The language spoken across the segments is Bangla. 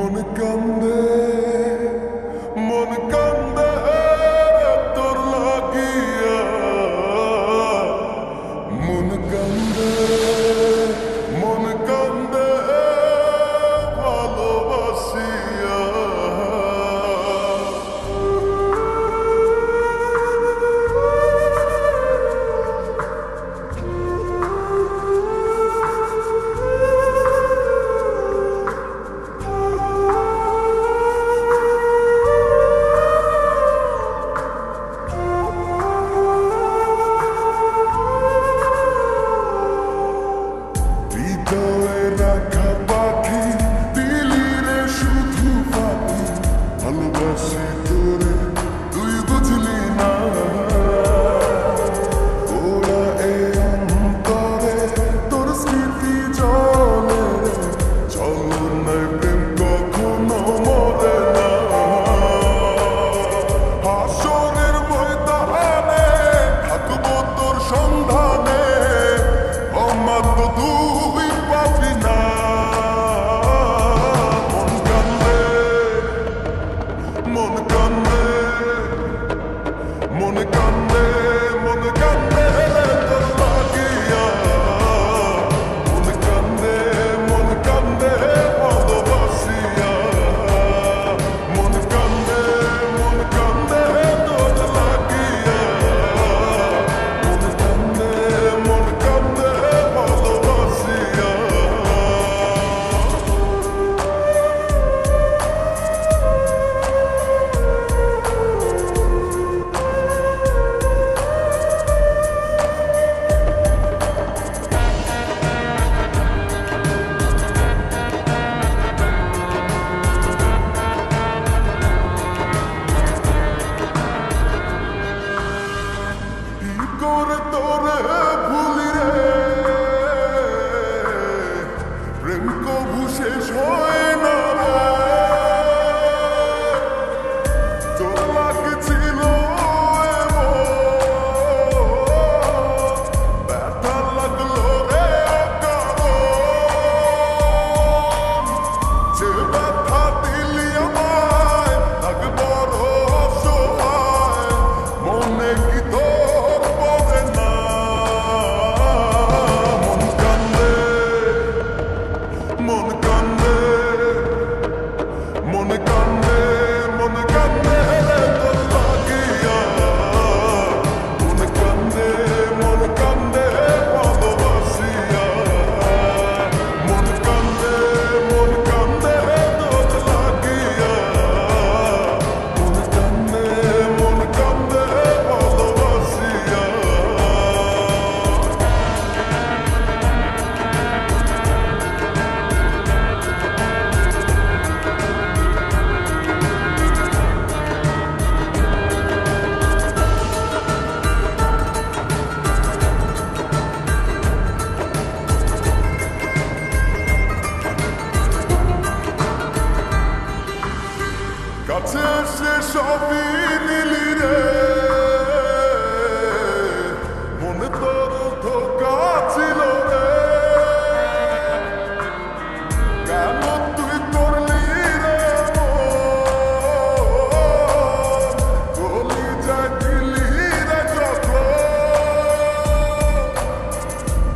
মন কান্দে মন কান্দে তোর লাগিয়া মন কান্দে মন কান্দে ভালোবাসিয়া রাখা পাখি দিলি রে শুধু পাখি ভালোবাসি তোরে তুই বুঝলি না ওরা এই অন্তরে তোর স্মৃতি জলে চলনে প্রেম কখনো মরে না হাসরের ময়দানে থাকবো তোর সন্ধানে আমার তো তুই পাবি না মন কান্দে মন কান্দে মন কান্দে তোর লাগিয়া মন কান্দে ভালোবাসিয়া মন কান্দে তোর লাগিয়া মন কান্দে ভালোবাসিয়া করে তোরে ভুলি রে প্রেম কবু শেষ হয় না রে তোর লাগছিল ব্যথা লাগলো রে যে ব্যথা দিলি আমায় লাগ বড় অসহায় মনে কি তোর পড়ে না মন কান্দে মন কান্দে মন কান্দে তোর লাগিয়া মন কান্দে ভালোবাসিয়া মন কান্দে তোর লাগিয়া মন কান্দে ভালোবাসিয়া কাছে এসে সবই নিলি রে মনে তোর ধোকা ছিল রে কেন তুই করলি রে গলি যায় দিলি রে যখন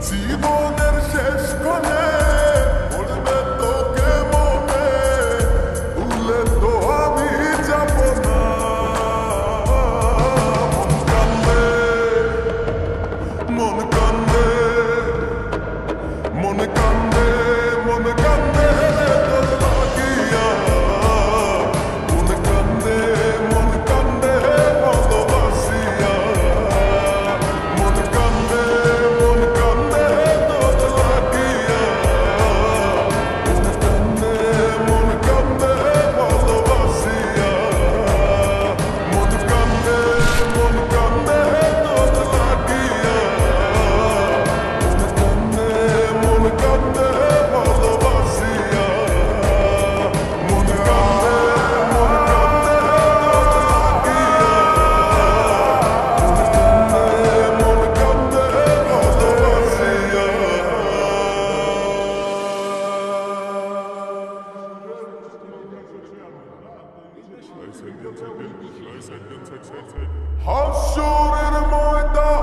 জীবনের শেষ কোণে পড়বে তোকে মনে ভুলে তো আমি যাব না হাসরের ময়দান